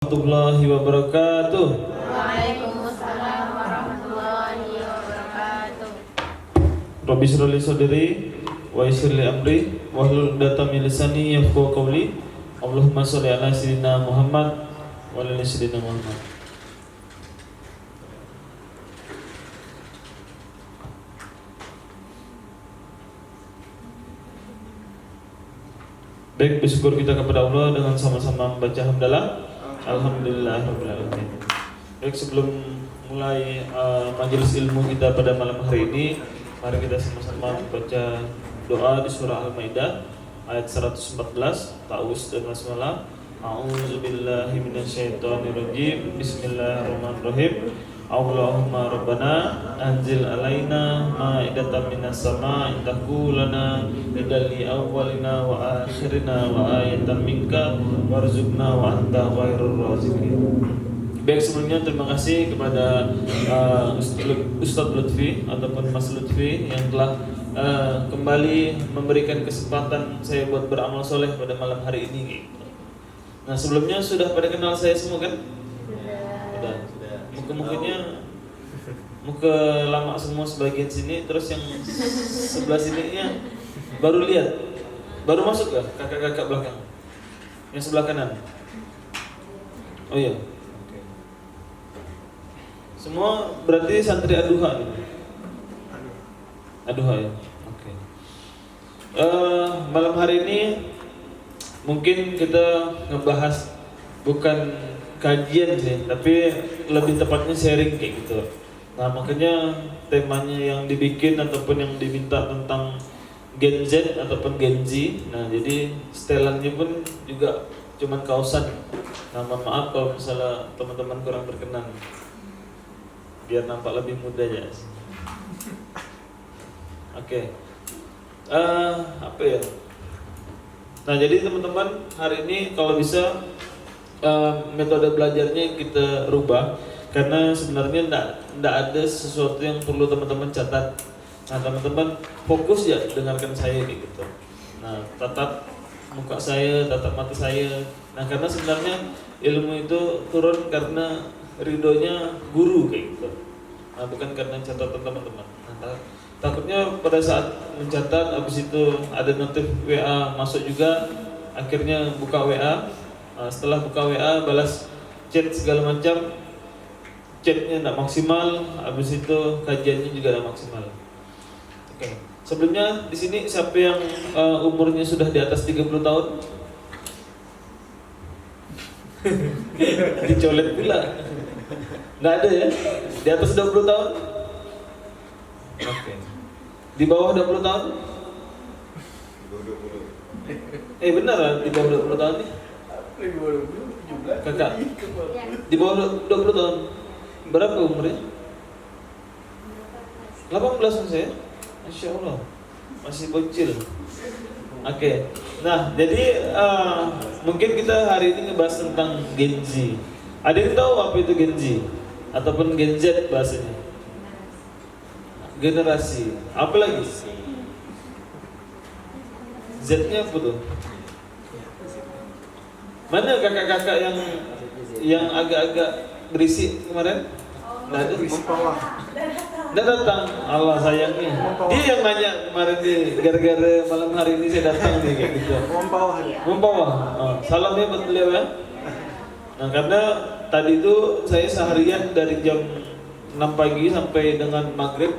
Warahmatullahi wabarakatuh. Waalaikumsalam warahmatullahi wabarakatuh. Rabbi shrah li sadri wa yassir li amri wahlul 'uqdatam min lisani yafqahu qawli. Allahumma shalli ala sayyidina Muhammad wa ala ali sayyidina Muhammad. Baik, bersyukur kita kepada Allah dengan sama-sama membaca hamdalah. Alhamdulillahirabbil alamin. Baik, sebelum mulai majelis ilmu kita pada malam hari ini, mari kita sama-sama membaca doa di surah Al-Maidah ayat 114, ta'awuz dan basmalah. A'udzubillahi minasyaitonirrajim. Bismillahirrahmanirrahim. Allahumma rabbana anzil alaina ma'idatan minas sama'i takulana lidalli awwalina wa akhirina wa ayatan minka warzuqna wa anta khairur raziqin. Baik, sebelumnya terima kasih kepada Ustadz Lutfi ataupun Mas Lutfi yang telah kembali memberikan kesempatan saya buat beramal soleh pada malam hari ini. Nah, sebelumnya sudah pada kenal saya semua kan? Sudah. Muka-mukanya muka lama semua sebagian sini, terus yang sebelah sininya baru lihat, baru masuk ke kakak-kakak belakang, yang sebelah kanan. Oh iya, semua berarti santri Aduha gitu. Aduha ya. Oke. Malam hari ini mungkin kita ngebahas bukan kajian sih, tapi lebih tepatnya sharing kayak gitu. Nah, makanya temanya yang dibikin ataupun yang diminta tentang Gen Z ataupun Gen Z. Nah, jadi setelannya pun juga cuman kausan. Nah, mohon maaf kalau misalnya teman-teman kurang berkenan, biar nampak lebih muda ya. Oke. Apa ya? Nah, jadi teman-teman, hari ini kalau bisa metode belajarnya kita rubah, karena sebenarnya tidak ada sesuatu yang perlu teman-teman catat. Nah, teman-teman fokus ya dengarkan saya kayak gitu. Nah, tatap muka saya, tatap mata saya. Nah, karena sebenarnya ilmu itu turun karena ridhonya guru kayak gitu. Nah, bukan karena catatan teman-teman. Nah, takutnya pada saat mencatat habis itu ada notif WA masuk juga, akhirnya buka WA. Setelah buka WA balas chat segala macam, chatnya tidak maksimal, habis itu kajiannya juga tidak maksimal. Oke. Sebelumnya di sini siapa yang umurnya sudah di atas 30 tahun? Dicolet pula. Nggak ada ya? Di atas 20 tahun? Oke. Di bawah 20 tahun? Benar lah, di bawah 20 tahun nih. Kakak, di bawah 20 tahun. Berapa umurnya? 18 saya. Masya Allah, masih bocil. Oke. Nah, jadi mungkin kita hari ini ngebahas tentang Gen Z. Ada yang tahu apa itu Gen Z? Ataupun Gen Z bahasanya? Generasi. Apa lagi? Z-nya apa tuh? Mana kakak-kakak yang agak-agak berisik kemarin? Nggak ada. Nggak datang. Allah sayangnya. Dia yang nanya kemarin nih, gara-gara malam hari ini saya datang nih kayak gitu. Membawa. Salamnya buat beliau ya. Nah, karena tadi itu saya seharian dari jam 6 pagi sampai dengan maghrib.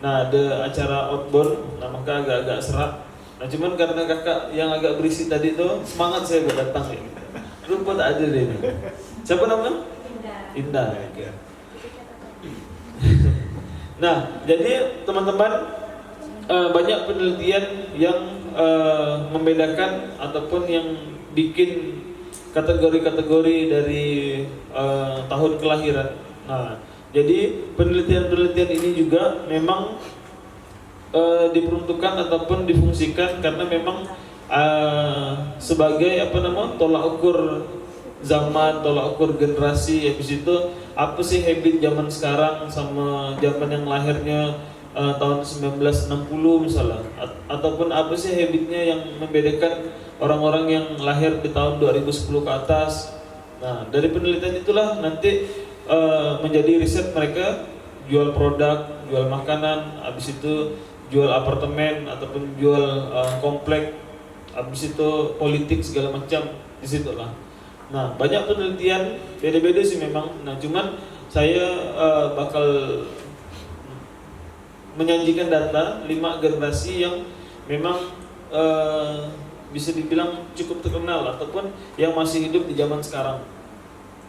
Nah, ada acara outbound. Nah, maka agak-agak serak. Nah, cuman karena kakak yang agak berisik tadi tuh semangat saya buat datang kayak gitu. Lupa tak ada deh ini. Siapa namanya? Indah. Nah, jadi teman-teman, banyak penelitian yang membedakan ataupun yang bikin kategori-kategori dari tahun kelahiran. Nah, jadi penelitian-penelitian ini juga memang diperuntukkan ataupun difungsikan karena memang sebagai tolak ukur zaman, tolak ukur generasi. Habis itu apa sih habit zaman sekarang sama zaman yang lahirnya tahun 1960 misalnya, ataupun apa sih habitnya yang membedakan orang-orang yang lahir di tahun 2010 ke atas Nah, dari penelitian itulah nanti menjadi riset mereka, jual produk, jual makanan, habis itu jual apartemen ataupun jual komplek, habis itu politik segala macam di situ lah. Nah, banyak penelitian beda-beda sih memang. Nah, cuman saya bakal menyajikan data 5 generasi yang memang bisa dibilang cukup terkenal ataupun yang masih hidup di zaman sekarang.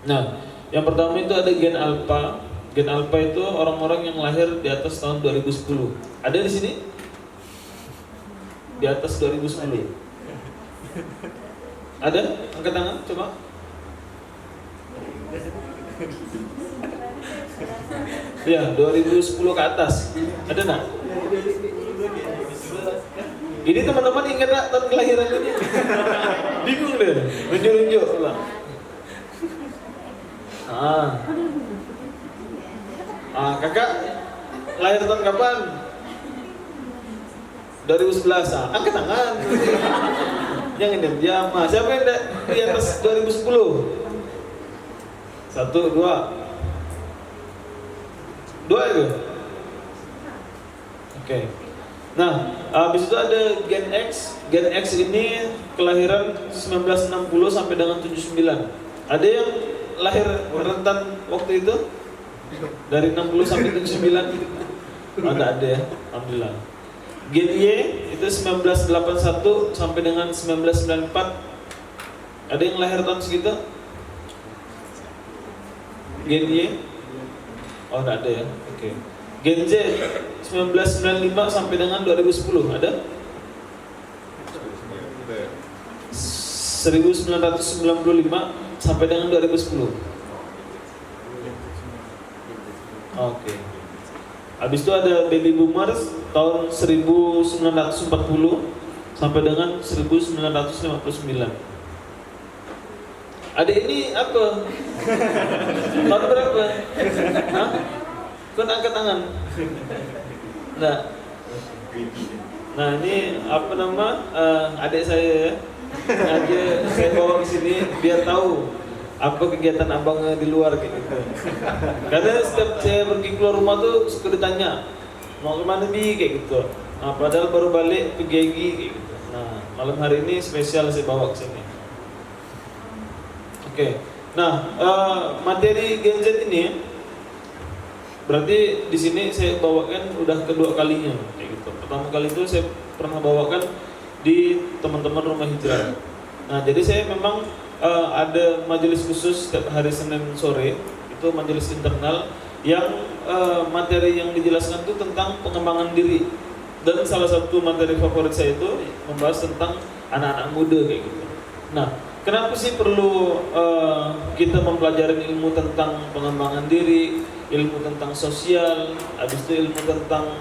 Nah, yang pertama itu ada gen alpha. Gen alpha itu orang-orang yang lahir di atas tahun 2010. Ada di sini? Di atas 2010. Ada? Angkat tangan, coba. Ya, 2010 ke atas. Ada nak? Ini teman-teman ingat tak tahun kelahiran ini? Bingung deh, nunjuk-nunjuk lah. Kakak lahir tahun kapan? 2011. Angkat tangan. Jangan diam-diam. Siapa yang di atas 2010? 1, 2. 2 itu. Oke. Nah, habis itu ada Gen X. Gen X ini kelahiran 1960 sampai dengan 79. Ada yang lahir rentan waktu itu? Dari 60 sampai 79? Ada ya, alhamdulillah. Gen Y itu 1981 sampai dengan 1994. Ada yang lahir tahun segitu? Gen Y? Oh, enggak ada ya. Oke. Gen Z 1995 sampai dengan 2010 ada? 1995 sampai dengan 2010. Oke. Habis itu ada baby boomers tahun 1940 sampai dengan 1959. Adik ini apa? Tahun berapa? Hah? Kau nak angkat tangan? Nah, ini apa nama adik saya ya? Aja saya bawa ke sini biar tahu apa kegiatan abang di luar kayak gitu. Karena setiap saya pergi keluar rumah tuh suka ditanya mau kemana bi kayak gitu. Nah, padahal baru balik ke Gegi kayak gitu. Nah, malam hari ini spesial saya bawa ke sini. Oke. Nah, materi Gen Z ini berarti di sini saya bawakan udah kedua kalinya kayak gitu. Pertama kali itu saya pernah bawakan di teman-teman rumah hijrah. Nah, jadi saya memang ada majelis khusus setiap hari Senin sore, itu majelis internal yang materi yang dijelaskan itu tentang pengembangan diri. Dan salah satu materi favorit saya itu membahas tentang anak-anak muda kayak gitu. Nah, kenapa sih perlu kita mempelajari ilmu tentang pengembangan diri, ilmu tentang sosial, habis itu ilmu tentang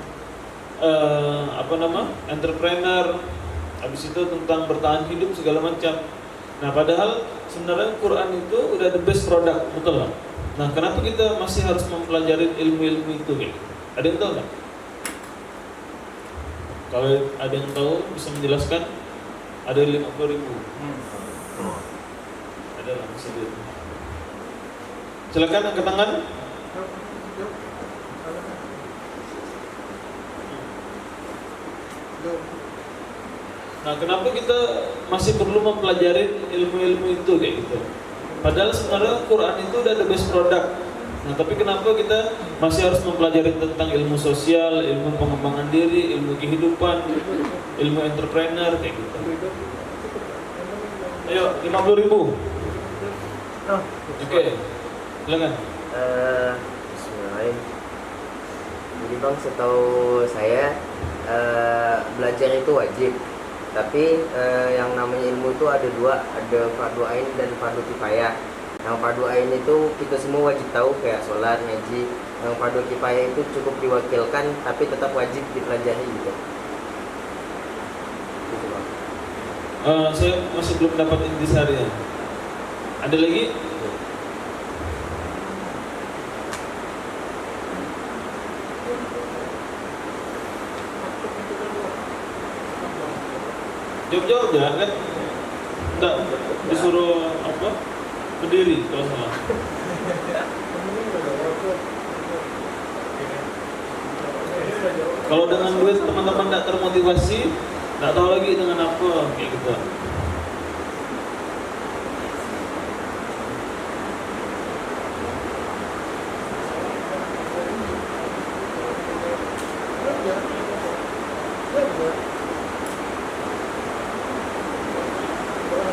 entrepreneur, habis itu tentang bertahan hidup segala macam. Nah, padahal sebenarnya Quran itu udah the best product, betul lah. Nah, kenapa kita masih harus mempelajari ilmu-ilmu itu kayak gitu? Ada yang tahu nggak? Kalau ada yang tahu bisa menjelaskan. Ada 50.000. Ada lah, bisa lihat. Silakan angkat tangan. Nah, kenapa kita masih perlu mempelajari ilmu-ilmu itu kayak gitu? Padahal sebenarnya Quran itu udah the best product. Nah, tapi kenapa kita masih harus mempelajari tentang ilmu sosial, ilmu pengembangan diri, ilmu kehidupan, ilmu entrepreneur kayak gitu? Ayo, 50.000. Oke, silakan. Bismillahirrahmanirrahim. Jadi bang, setahu saya belajar itu wajib. Tapi yang namanya ilmu itu ada dua, ada fardu ain dan fardu kifayah. Yang fardu ain itu kita semua wajib tahu, kayak sholat, ngaji. Yang fardu kifayah itu cukup diwakilkan, tapi tetap wajib dipelajari gitu. Gitu bang. Saya masih belum dapat intisarinya. Ada lagi? Jawab-jawab ya kan? Enggak disuruh apa? berdiri kalau salah. Kalau dengan duit teman-teman tidak termotivasi, tidak tahu lagi dengan apa kayak gitu.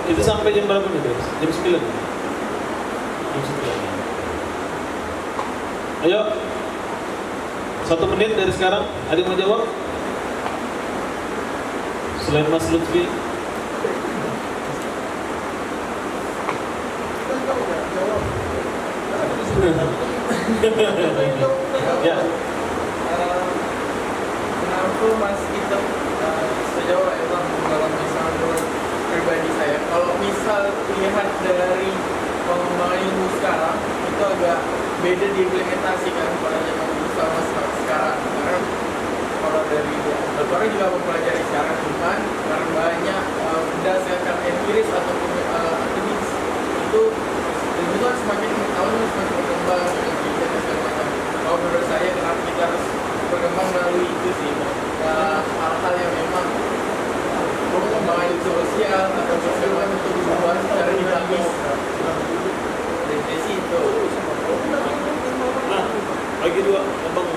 Itu sampai jam berapa nih guys? Jam 9? Jam 9. Ayo 1 menit dari sekarang. Ada yang mau jawab? Selain Mas Lutfi. Ya. Kenapa Mas itu sejauh emang kalau misal menurut pribadi saya, kalau misal lihat dari pengembangan ilmu sekarang itu agak beda diimplementasikan pada zaman sama sekarang. Karena kalau dari orang juga mempelajari secara cuman karena banyak berdasarkan empiris ataupun akademis itu kan semakin tahun semakin berkembang dan segala macam. Kalau menurut saya kenapa kita harus berkembang melalui itu sih hal-hal yang memang pengembangan itu sosial atau segala macam itu dibuat secara dinamis dari situ. Nah, bagi dua abang.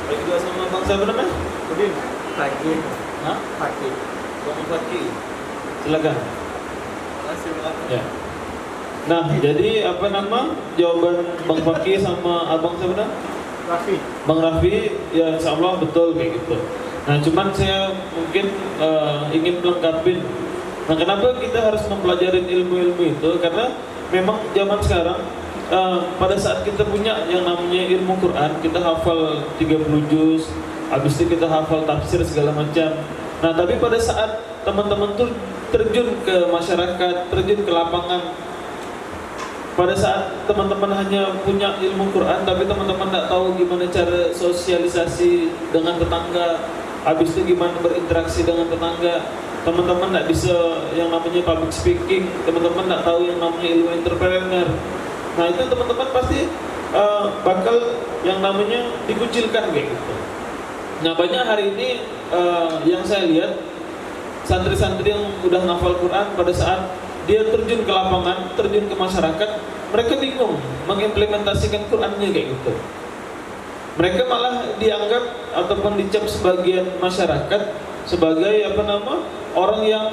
Bagi dua sama abang siapa namanya? Udin. Fakir. Hah? Fakir. Bang Fakir. Silakan. Masih banget. Ya. Nah, jadi apa nama jawaban Bang Fakir sama abang siapa namanya? Raffi. Bang Raffi, ya insya Allah betul kayak gitu. Nah cuman saya mungkin ingin melengkapi. Nah kenapa kita harus mempelajari ilmu-ilmu itu? Karena memang zaman sekarang pada saat kita punya yang namanya ilmu Quran, kita hafal 30 juz, habis itu kita hafal tafsir segala macam. Nah tapi pada saat teman-teman tuh terjun ke masyarakat, terjun ke lapangan, pada saat teman-teman hanya punya ilmu Quran tapi teman-teman tidak tahu gimana cara sosialisasi dengan tetangga, habis itu gimana berinteraksi dengan tetangga, teman-teman tidak bisa yang namanya public speaking, teman-teman tidak tahu yang namanya ilmu entrepreneur. Nah itu teman-teman pasti bakal yang namanya dikucilkan kayak gitu. Nah banyak hari ini yang saya lihat santri-santri yang udah ngafal Quran pada saat dia terjun ke lapangan, terjun ke masyarakat, mereka bingung mengimplementasikan Qurannya kayak gitu. Mereka malah dianggap ataupun dicap sebagian masyarakat sebagai orang yang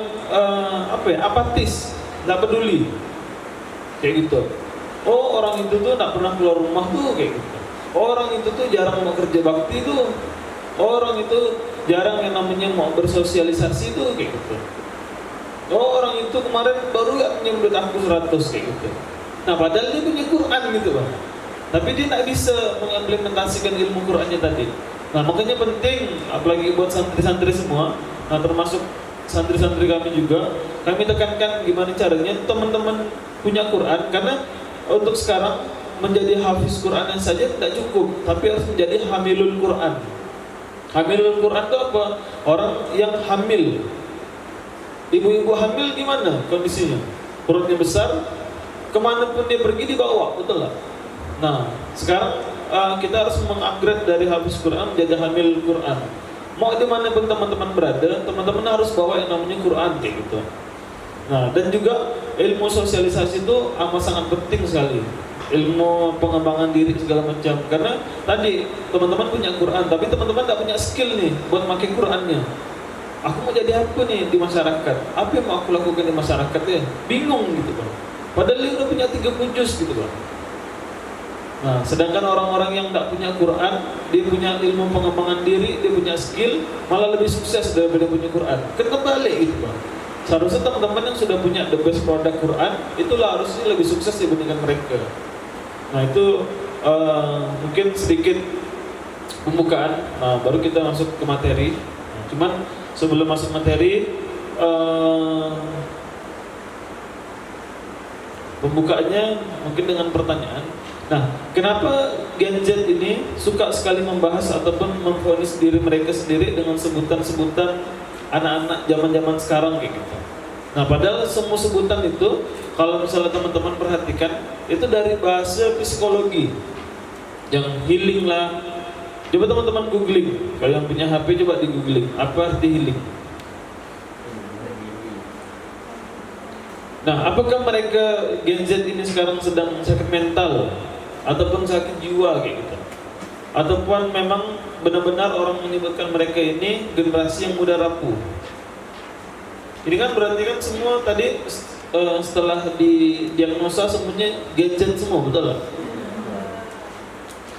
apatis, nggak peduli, kayak gitu. Oh orang itu tuh nggak pernah keluar rumah tuh kayak gitu. Oh, orang itu tuh jarang mau kerja bakti tuh. Oh, orang itu jarang yang namanya mau bersosialisasi tuh kayak gitu. Oh orang itu kemarin baru gak punya menurut aku 100 kayak gitu. Nah padahal dia punya Quran gitu Bang. Tapi dia tak bisa mengimplementasikan ilmu Qurannya tadi. Nah makanya penting, apalagi buat santri-santri semua, nah termasuk santri-santri kami juga, kami tekankan gimana caranya teman-teman punya Quran. Karena untuk sekarang menjadi hafiz Quran saja tidak cukup, tapi harus menjadi hamilul Quran. Hamilul Quran itu apa? Orang yang hamil. Ibu-ibu hamil gimana kondisinya? Perutnya besar, kemanapun dia pergi dibawa, betul nggak? Nah, sekarang kita harus mengupgrade dari hafiz Quran menjadi hamil Quran. Mau dimanapun teman-teman berada, teman-teman harus bawa yang namanya Quran kayak gitu. Nah, dan juga ilmu sosialisasi itu amat sangat penting sekali. Ilmu pengembangan diri segala macam. Karena tadi teman-teman punya Quran, tapi teman-teman tidak punya skill nih buat pakai Qurannya. Aku mau jadi apa nih di masyarakat? Apa yang mau aku lakukan di masyarakat ya? Bingung gitu Bang. Padahal dia udah punya 30 juz gitu Bang. Nah, sedangkan orang-orang yang tidak punya Quran, dia punya ilmu pengembangan diri, dia punya skill, malah lebih sukses daripada punya Quran. Kan kebalik gitu Bang. Seharusnya teman-teman yang sudah punya the best product Quran, itulah harusnya lebih sukses dibandingkan mereka. Nah itu mungkin sedikit pembukaan, nah, baru kita masuk ke materi. Nah, cuman sebelum masuk materi, pembukaannya mungkin dengan pertanyaan. Nah, kenapa Gen Z ini suka sekali membahas ataupun memvonis diri mereka sendiri dengan sebutan-sebutan anak-anak zaman-zaman sekarang kayak gitu? Nah, padahal semua sebutan itu kalau misalnya teman-teman perhatikan itu dari bahasa psikologi. Yang healing lah. Coba teman-teman googling. Kalau yang punya HP coba di googling apa arti healing. Nah, apakah mereka Gen Z ini sekarang sedang sakit mental ataupun sakit jiwa kayak gitu? Ataupun memang benar-benar orang menyebutkan mereka ini generasi yang mudah rapuh? Ini kan berarti kan semua tadi setelah didiagnosa semuanya Gen Z semua, betul lah?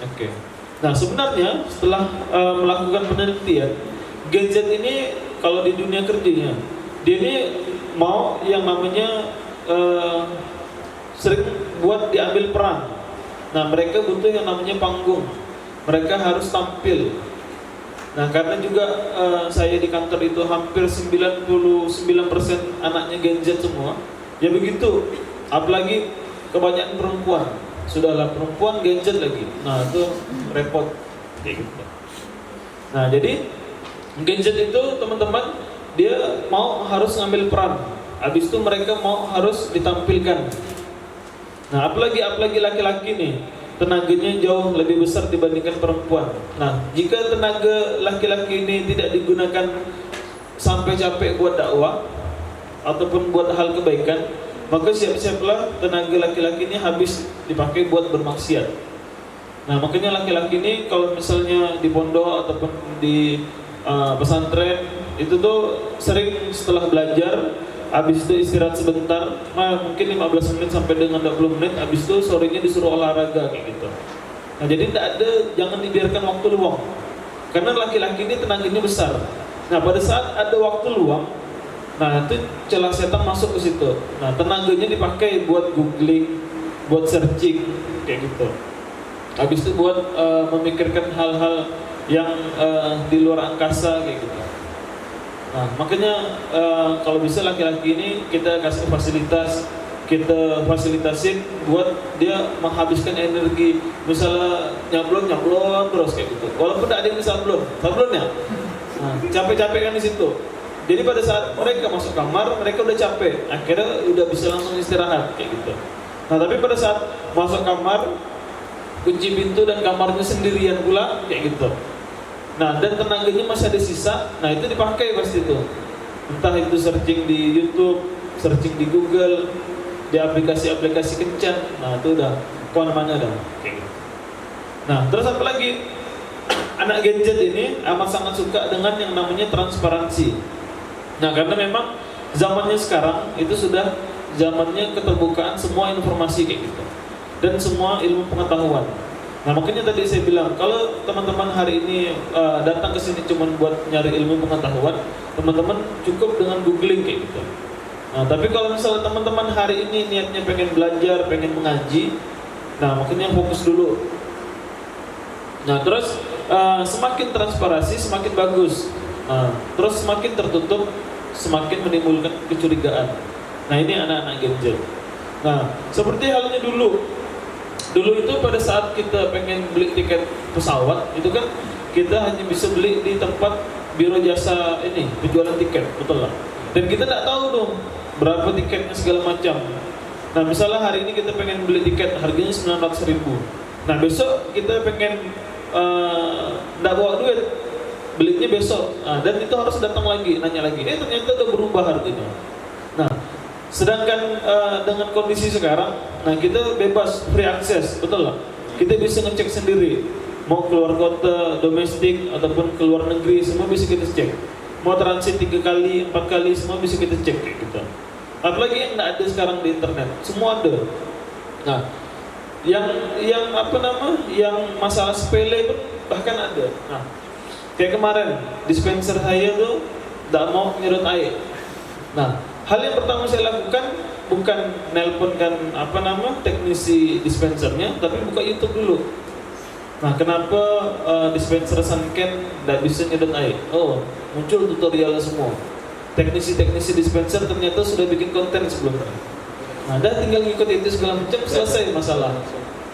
Oke. Nah, sebenarnya setelah melakukan penelitian, Gen Z ini kalau di dunia kerjanya dia ini mau yang namanya sering buat diambil peran. Nah, mereka butuh yang namanya panggung. Mereka harus tampil. Nah, karena juga saya di kantor itu hampir 99% anaknya Gen Z semua. Ya begitu. Apalagi kebanyakan perempuan. Sudahlah perempuan Gen Z lagi. Nah, itu repot kayak gitu. Nah, jadi Gen Z itu teman-teman dia mau harus ngambil peran. Habis itu mereka mau harus ditampilkan. Nah, apalagi laki-laki nih, tenaganya jauh lebih besar dibandingkan perempuan. Nah, jika tenaga laki-laki ini tidak digunakan sampai capek buat dakwah ataupun buat hal kebaikan, maka siap-siaplah tenaga laki-laki ini habis dipakai buat bermaksiat. Nah, makanya laki-laki ini kalau misalnya di pondok ataupun di pesantren itu tuh sering setelah belajar habis itu istirahat sebentar, mungkin 15 menit sampai dengan 20 menit, habis itu sorenya disuruh olahraga kayak gitu. Nah, jadi jangan dibiarkan waktu luang. Karena laki-laki ini tenaganya besar. Nah, pada saat ada waktu luang, nah itu celah setan masuk ke situ. Nah, tenaganya dipakai buat googling, buat searching kayak gitu. Habis itu buat memikirkan hal-hal yang di luar angkasa kayak gitu. Nah, makanya kalau bisa laki-laki ini kita kasih fasilitas, kita fasilitasin buat dia menghabiskan energi, misalnya nyablon terus kayak gitu. Walaupun tidak ada yang sablon ya. Nah, capek-capek kan di situ. Jadi pada saat mereka masuk kamar, mereka udah capek, akhirnya udah bisa langsung istirahat kayak gitu. Nah, tapi pada saat masuk kamar, kunci pintu dan kamarnya sendirian pula kayak gitu. Nah, dan tenaganya masih ada sisa, nah itu dipakai pasti itu. Entah itu searching di YouTube, searching di Google, di aplikasi-aplikasi kencan, nah itu udah kemana-mana dah. Nah, terus apa lagi? Anak Gen Z ini amat sangat suka dengan yang namanya transparansi. Nah, karena memang zamannya sekarang itu sudah zamannya keterbukaan semua informasi kayak gitu. Dan semua ilmu pengetahuan. Nah, makanya tadi saya bilang kalau teman-teman hari ini datang ke sini cuma buat nyari ilmu pengetahuan, teman-teman cukup dengan googling kayak gitu. Nah, tapi kalau misalnya teman-teman hari ini niatnya pengen belajar, pengen mengaji, nah makanya fokus dulu. Nah, terus semakin transparansi semakin bagus. Nah, terus semakin tertutup semakin menimbulkan kecurigaan. Nah, ini anak-anak Gen Z. Nah, seperti halnya dulu itu pada saat kita pengen beli tiket pesawat itu kan kita hanya bisa beli di tempat biro jasa ini penjualan tiket, betul lah. Dan kita tidak tahu dong berapa tiketnya segala macam. Nah, misalnya hari ini kita pengen beli tiket harganya 900.000. Nah, besok kita pengen tidak bawa duit, belinya besok. Nah, dan itu harus datang lagi nanya lagi. Ternyata udah berubah harganya. Nah, sedangkan dengan kondisi sekarang, nah kita bebas free access, betul lah. Kita bisa ngecek sendiri, mau keluar kota, domestik ataupun keluar negeri, semua bisa kita cek. Mau transit 3 kali, 4 kali, semua bisa kita cek kayak gitu. Apalagi yang tidak ada sekarang di internet, semua ada. Nah, yang masalah sepele pun bahkan ada. Nah, kayak kemarin dispenser saya tuh tidak mau nyedot air. Nah, hal yang pertama saya lakukan bukan nelponkan teknisi dispensernya, tapi buka YouTube dulu. Nah, kenapa dispenser Sunken tidak bisa nyedot air? Oh, muncul tutorial semua. Teknisi dispenser ternyata sudah bikin konten sebelumnya. Nah, dan tinggal ngikut itu segala macam, selesai masalah.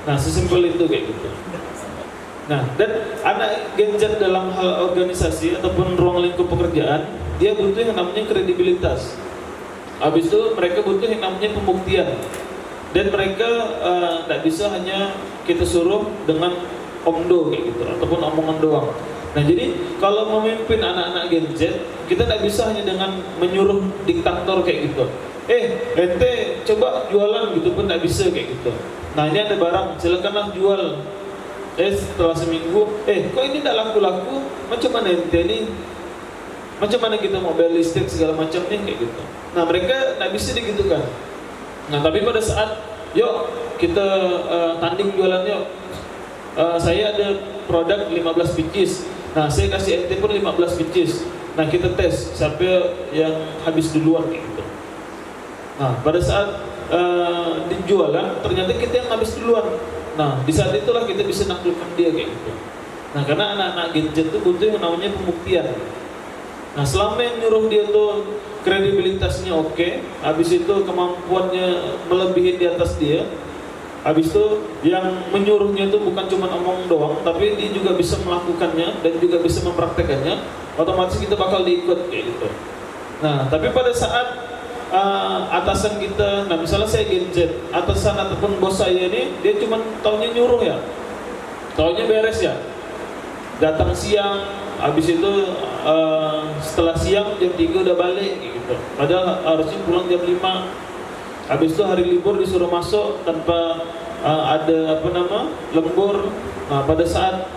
Nah, sesimpel itu kayak gitu. Nah, dan anak Gen Z dalam hal organisasi ataupun ruang lingkup pekerjaan, dia butuh yang namanya kredibilitas. Habis itu mereka butuh yang namanya pembuktian. Dan mereka tidak bisa hanya kita suruh dengan omdo kayak gitu ataupun omongan doang. Nah jadi kalau memimpin anak-anak Gen Z, kita tidak bisa hanya dengan menyuruh diktator kayak gitu. Ente coba jualan gitu pun tidak bisa kayak gitu. Nah ini ada barang, silakanlah jual. Setelah seminggu, kok ini tidak laku-laku? Macam mana ente ini? Macam mana kita mau bayar listrik segala macam nih kayak gitu. Nah mereka tidak bisa digitukan. Nah tapi pada saat, yuk kita tanding jualan yuk. Saya ada produk 15 pieces. Nah saya kasih ente pun 15 pieces. Nah kita tes siapa yang habis duluan kayak gitu. Nah pada saat dijualan ternyata kita yang habis duluan. Nah di saat itulah kita bisa naklukkan dia kayak gitu. Nah karena anak-anak Gen Z itu butuh yang namanya pembuktian. Nah selama yang nyuruh dia tuh kredibilitasnya oke, habis itu kemampuannya melebihi di atas dia, habis itu yang menyuruhnya itu bukan cuma omong doang, tapi dia juga bisa melakukannya dan juga bisa mempraktekannya, otomatis kita bakal diikut kayak gitu. Nah tapi pada saat atasan kita, nah misalnya saya Gen Z, atasan ataupun bos saya ini dia cuma taunya nyuruh ya, taunya beres ya, datang siang, habis itu setelah siang jam 3 udah balik gitu. Padahal harusnya pulang jam 5. Habis itu hari libur disuruh masuk tanpa ada lembur. Nah pada saat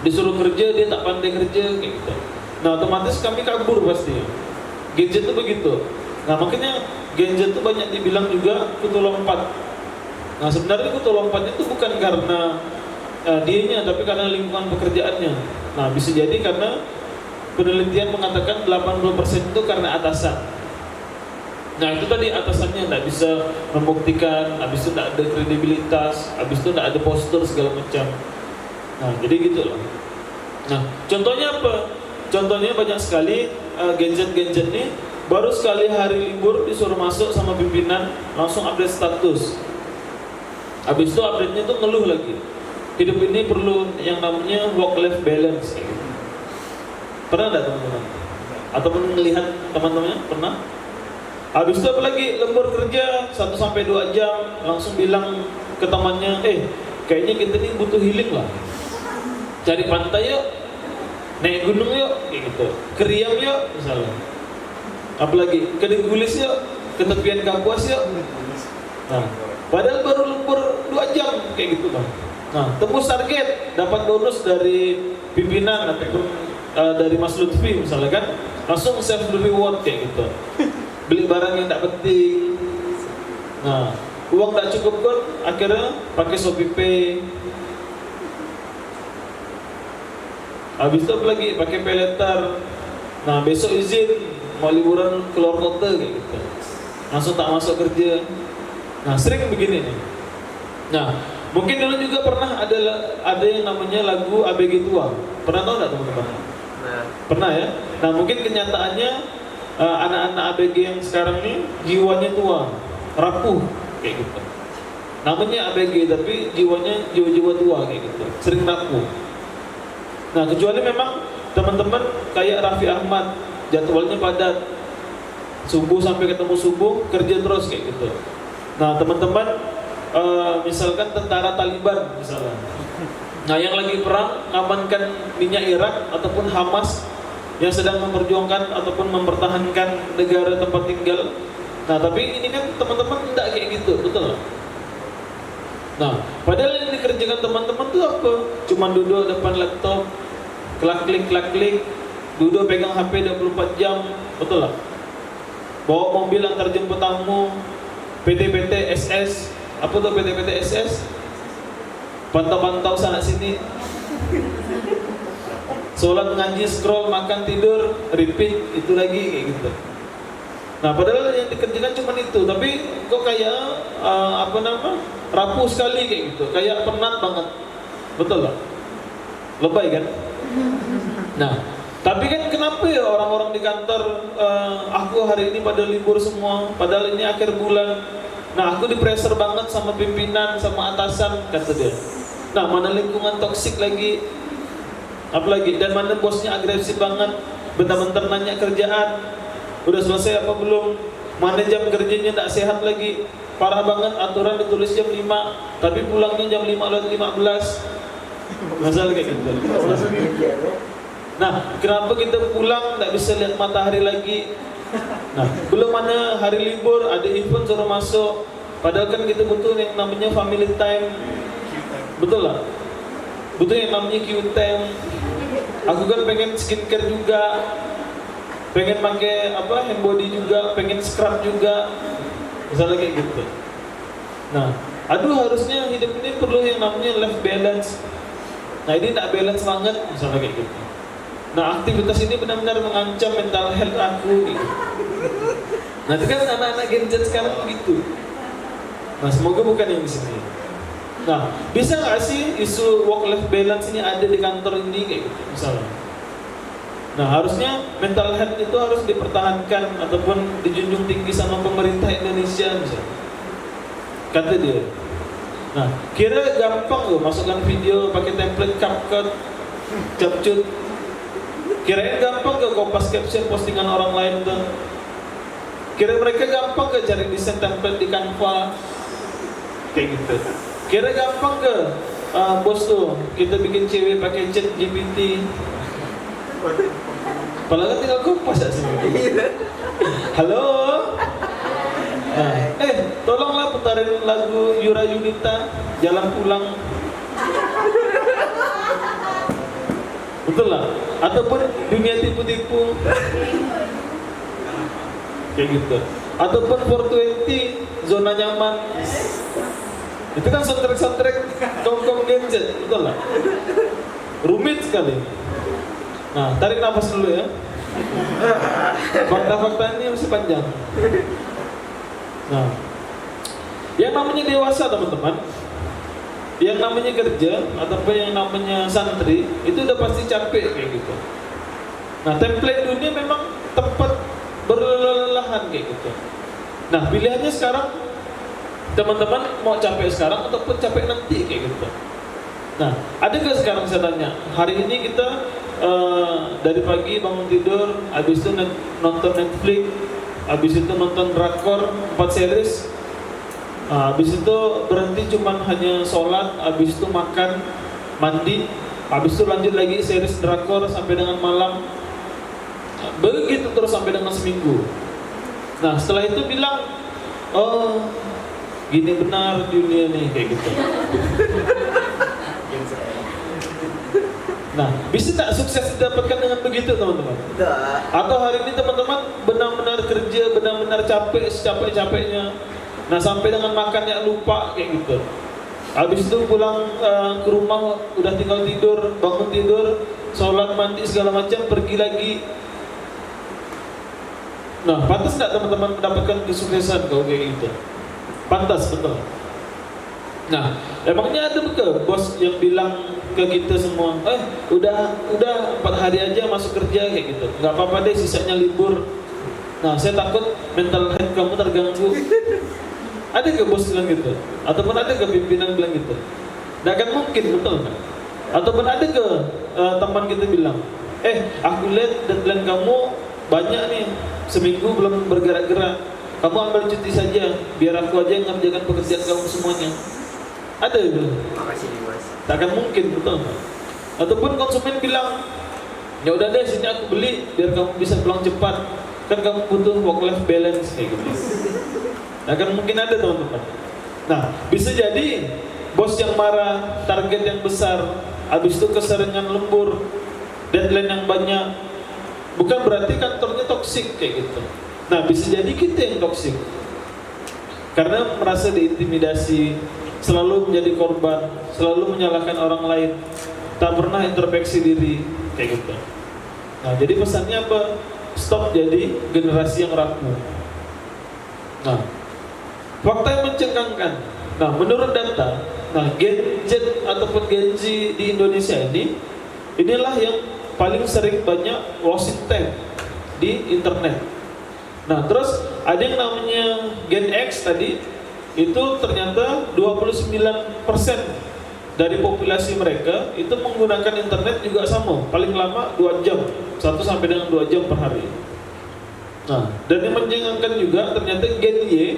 disuruh kerja dia tak pandai kerja kayak gitu. Nah otomatis kami kabur pasti. Gen Z itu begitu. Nah makanya Gen Z itu banyak dibilang juga kutu lompat. Nah sebenarnya kutu lompatnya itu bukan karena dianya, tapi karena lingkungan pekerjaannya. Nah bisa jadi karena penelitian mengatakan 80% itu karena atasan. Nah itu tadi atasannya tidak bisa membuktikan, habis itu tidak ada kredibilitas, habis itu tidak ada postur segala macam. Nah jadi gitu loh. Nah contohnya apa? Contohnya banyak sekali Gen Z nih baru sekali hari libur disuruh masuk sama pimpinan langsung update status. Habis itu update-nya tuh ngeluh lagi. Hidup ini perlu yang namanya work-life balance kayak gitu. Pernah enggak teman-teman? Ataupun melihat teman-temannya? Pernah? Habis itu apalagi lembur kerja 1-2 jam langsung bilang ke temannya, kayaknya kita ini butuh healing lah. Cari pantai yuk, naik gunung yuk, kayak gitu. Ke Riau yuk misalnya. Apalagi ke Denggulis yuk, ke tepian Kapuas yuk. Nah, padahal baru lembur 2 jam kayak gitu bang. Nah, tembus target, dapat bonus dari pimpinan ataupun dari Mas Lutfi misalnya kan, langsung self reward kayak gitu. Beli barang yang tak penting. Nah, uang tak cukup kan, akhirnya pakai Shopee Pay. Habis itu lagi pakai pay letter. Nah, besok izin mau liburan keluar kota kayak gitu. Langsung tak masuk kerja. Nah, sering begini nih. Nah, mungkin dulu juga pernah ada yang namanya lagu ABG tua. Pernah tahu enggak teman-teman? Nah, pernah ya. Nah, mungkin kenyataannya anak-anak ABG yang sekarang ini jiwanya tua, rapuh kayak gitu. Namanya ABG tapi jiwanya jiwa-jiwa tua kayak gitu, sering rapuh. Nah, kecuali memang teman-teman kayak Raffi Ahmad, jadwalnya padat, subuh sampai ketemu subuh kerja terus kayak gitu. Nah, teman-teman misalkan tentara Taliban misalnya, nah yang lagi perang ngamankan minyak Irak ataupun Hamas yang sedang memperjuangkan ataupun mempertahankan negara tempat tinggal. Nah tapi ini kan teman-teman tidak kayak gitu, betul? Nah padahal yang dikerjakan teman-teman itu apa? Cuma duduk depan laptop, klak-klik, duduk pegang HP 24 jam, betul lah? Bawa mobil antar jemput tamu, PT-PT SS. Apa tuh PT-PT SS? Pantau-pantau sana sini. Sholat, ngaji, scroll, makan, tidur, repeat, itu lagi kayak gitu. Nah padahal yang dikerjakan cuma itu, tapi kok kayak rapuh sekali kayak gitu, kayak penat banget, betul lah, lebay kan? Nah tapi kan kenapa ya orang-orang di kantor aku hari ini pada libur semua, padahal ini akhir bulan. Nah aku di pressure banget sama pimpinan, sama atasan, kata dia. Nah mana lingkungan toksik lagi, apalagi, dan mana bosnya agresif banget, bentar-bentar nanya kerjaan, udah selesai apa belum, mana jam kerjanya tidak sehat lagi, parah banget, aturan ditulis jam 5 tapi pulangnya jam 5:15. Masalah kayak gitu. Nah, kenapa kita pulang tidak bisa lihat matahari lagi? Nah, belum mana hari libur, ada event suruh masuk. Padahal kan kita butuh yang namanya family time. Betul lah? Butuh yang namanya Q time. Aku kan pengen skincare juga, pengen pakai hand body juga, pengen scrub juga. Misalnya kayak gitu. Nah, harusnya hidup ini perlu yang namanya life balance. Nah, ini tidak balance banget, misalnya kayak gitu. Nah, aktivitas ini benar-benar mengancam mental health aku gitu. Nah, itu kan anak-anak Gen Z sekarang begitu. Nah, semoga bukan yang di sini. Nah, bisa nggak sih isu work-life balance ini ada di kantor ini kayak gitu, misalnya. Nah, harusnya mental health itu harus dipertahankan ataupun dijunjung tinggi sama pemerintah Indonesia misalnya. Kata dia. Nah, kira gampang loh masukkan video pakai template CapCut, capcut. Kirain gampang ke kopas caption postingan orang lain tuh. Kira mereka gampang ke cari desain template di Canva kayak gitu. Kira gampang ke bos tuh kita bikin cewek pakai chat GPT. Padahal tinggal kopas aja sih. Halo. Nah, tolonglah putarin lagu Yura Yunita Jalan Pulang. Betul lah. Ataupun Dunia Tipu-Tipu kayak gitu. Ataupun 420 Zona Nyaman. Itu kan soundtrack kaum Gen Z, betul lah. Rumit sekali. Nah, tarik nafas dulu ya. Fakta-fakta ini masih panjang. Nah, yang namanya dewasa teman-teman, yang namanya kerja ataupun yang namanya santri itu udah pasti capek kayak gitu. Nah, template dunia memang tempat berlelahan kayak gitu. Nah, pilihannya sekarang teman-teman mau capek sekarang ataupun capek nanti kayak gitu. Nah, ada nggak sekarang saya tanya, hari ini kita dari pagi bangun tidur, habis itu nonton Netflix, habis itu nonton drakor 4 series. Habis itu berhenti cuman hanya sholat, habis itu makan, mandi, habis itu lanjut lagi series drakor sampai dengan malam. Begitu terus sampai dengan seminggu. Nah, setelah itu bilang, oh gini benar dunia nih kayak gitu. Nah, bisa tak sukses didapatkan dengan begitu teman-teman? Atau hari ini teman-teman benar-benar kerja, benar-benar capek, secapek-capeknya. Nah, sampai dengan makannya lupa kayak gitu. Habis itu pulang ke rumah udah tinggal tidur, bangun tidur, sholat, mandi segala macam, pergi lagi. Nah, pantas nggak teman-teman mendapatkan kesuksesan kalau kayak gitu? Pantas, betul. Nah, emangnya ada ke bos yang bilang ke kita semua, udah 4 hari aja masuk kerja kayak gitu, nggak apa-apa deh sisanya libur. Nah, saya takut mental health kamu terganggu. Ada ke bos bilang gitu? Ataupun ada ke pimpinan bilang gitu? Nggak akan mungkin, betul kan? Ataupun ada ke teman kita bilang, aku lihat deadline kamu banyak nih, seminggu belum bergerak-gerak, kamu ambil cuti saja, biar aku aja yang ngerjakan pekerjaan kamu semuanya. Ada itu. Makasih Dimas. Tak akan mungkin, betul kan? Ataupun konsumen bilang, ya udah deh sini aku beli biar kamu bisa pulang cepat, kan kamu butuh work-life balance kayak gitu. Tak akan mungkin ada teman-teman. Nah, bisa jadi bos yang marah, target yang besar, habis itu keseringan lembur, deadline yang banyak, bukan berarti kantornya toksik kayak gitu. Nah, bisa jadi kita yang toksik karena merasa diintimidasi, selalu menjadi korban, selalu menyalahkan orang lain, tak pernah introspeksi diri kayak gitu. Nah, jadi pesannya apa? Stop jadi generasi yang rapuh. Nah, fakta yang mencengangkan. Nah, menurut data, Gen Z ataupun Gen Z di Indonesia inilah yang paling sering banyak wasting time di internet. Nah, terus ada yang namanya Gen X tadi, itu ternyata 29% dari populasi mereka itu menggunakan internet juga sama, paling lama 2 jam, 1 sampai dengan 2 jam per hari. Nah, dan yang menjengangkan juga ternyata Gen Y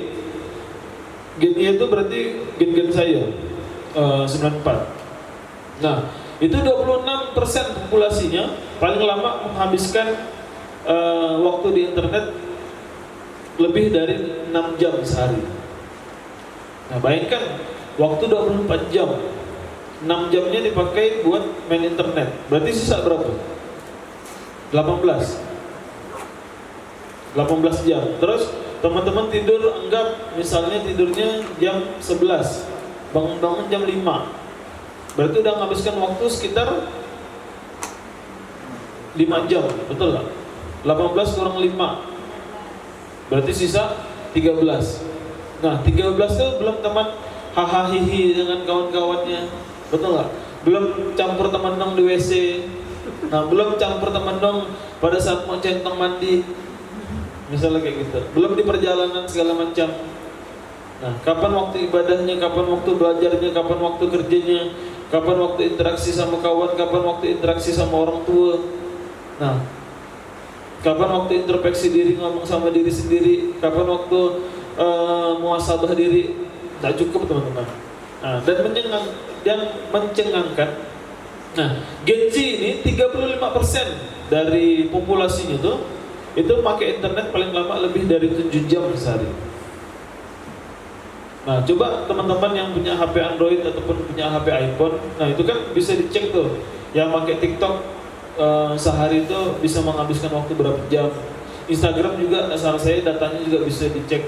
itu berarti gen saya 94. Nah, itu 26% populasinya paling lama menghabiskan waktu di internet lebih dari 6 jam sehari. Nah, bayangkan waktu 24 jam, 6 jamnya dipakai buat main internet. Berarti sisa berapa? 18 jam. Terus teman-teman tidur, anggap misalnya tidurnya jam 11, bangun jam 5. Berarti udah menghabiskan waktu sekitar 5 jam, betul nggak? 18 kurang 5 berarti sisa 13. Nah, 13 itu belum teman hahaha dengan kawan-kawannya, betul nggak? Belum campur teman dong di WC. Nah, belum campur teman dong pada saat mau centang mandi, misalnya kayak gitu. Belum di perjalanan segala macam. Nah, kapan waktu ibadahnya, kapan waktu belajarnya, kapan waktu kerjanya, kapan waktu interaksi sama kawan, kapan waktu interaksi sama orang tua. Nah, kapan waktu introspeksi diri, ngomong sama diri sendiri, kapan waktu muhasabah diri. Tak cukup, teman-teman. Nah, dan mencengangkan. Nah, Gen Z ini 35% dari populasinya itu pakai internet paling lama lebih dari 7 jam sehari. Nah, coba teman-teman yang punya HP Android ataupun punya HP iPhone, nah itu kan bisa dicek tuh, yang pakai TikTok sehari itu bisa menghabiskan waktu berapa jam. Instagram juga, saran saya datanya juga bisa dicek,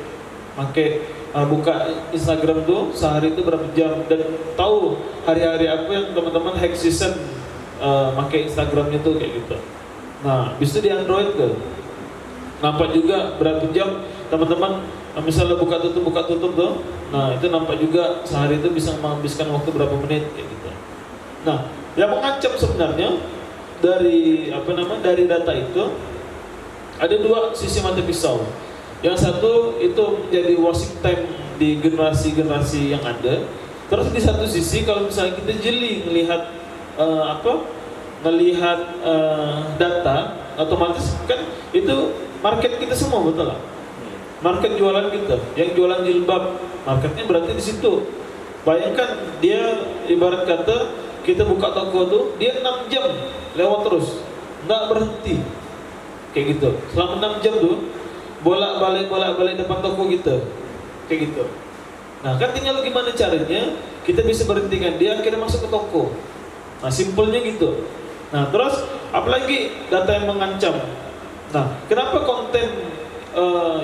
pakai buka Instagram tuh sehari itu berapa jam, dan tahu hari-hari apa yang teman-teman hack season pakai Instagramnya tuh kayak gitu. Nah, bisa di Android tuh nampak juga berapa jam teman-teman misalnya buka tutup tuh. Nah, itu nampak juga sehari itu bisa menghabiskan waktu berapa menit kayak gitu. Nah, yang mengancam sebenarnya dari data itu ada dua sisi mata pisau. Yang satu itu menjadi wasting time di generasi-generasi yang ada. Terus di satu sisi kalau misalnya kita jeli melihat data, otomatis kan itu market kita semua, betul lah. Market jualan kita, yang jualan jilbab, marketnya berarti di situ. Bayangkan dia ibarat kata kita buka toko tuh, dia 6 jam lewat terus, nggak berhenti, kayak gitu. Selama 6 jam tuh bolak-balik depan toko kita, kayak gitu. Nah, kan tinggal gimana caranya kita bisa berhentikan dia akhirnya masuk ke toko. Nah, simpelnya gitu. Nah, terus apalagi data yang mengancam. Nah, kenapa konten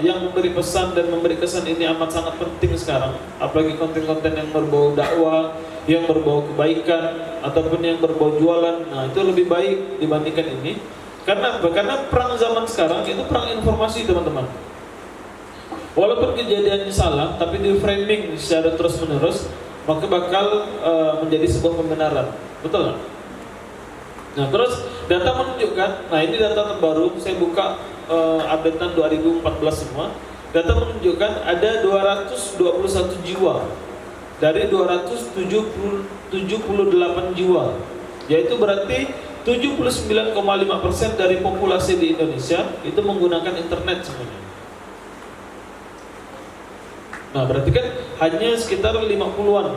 yang memberi pesan dan memberi kesan ini amat sangat penting sekarang, apalagi konten-konten yang berbau dakwah, yang berbau kebaikan, ataupun yang berbau jualan. Nah, itu lebih baik dibandingkan ini. Karena apa? Karena perang zaman sekarang itu perang informasi, teman-teman. Walaupun kejadiannya salah, tapi di framing secara terus-menerus, maka bakal menjadi sebuah pembenaran. Betul nggak? Nah, terus data menunjukkan, nah ini data terbaru, saya buka updatean 2014 semua. Data menunjukkan ada 221 jiwa dari 278 jiwa, yaitu berarti 79,5% dari populasi di Indonesia itu menggunakan internet semuanya. Nah, berarti kan hanya sekitar 50-an.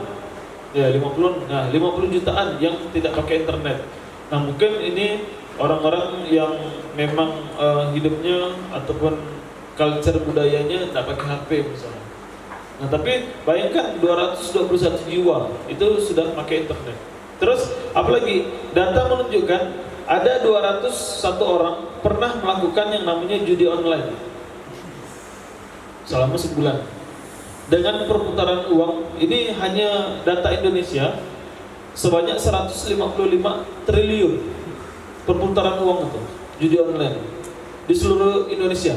Ya, 50-an. Nah, 50 jutaan yang tidak pakai internet. Nah, mungkin ini orang-orang yang memang hidupnya ataupun culture budayanya tidak pakai HP misalnya. Nah, tapi bayangkan 221 jiwa itu sudah pakai internet. Terus apalagi data menunjukkan ada 201 orang pernah melakukan yang namanya judi online selama sebulan dengan perputaran uang, ini hanya data Indonesia, sebanyak 155 triliun perputaran uang itu judi online di seluruh Indonesia.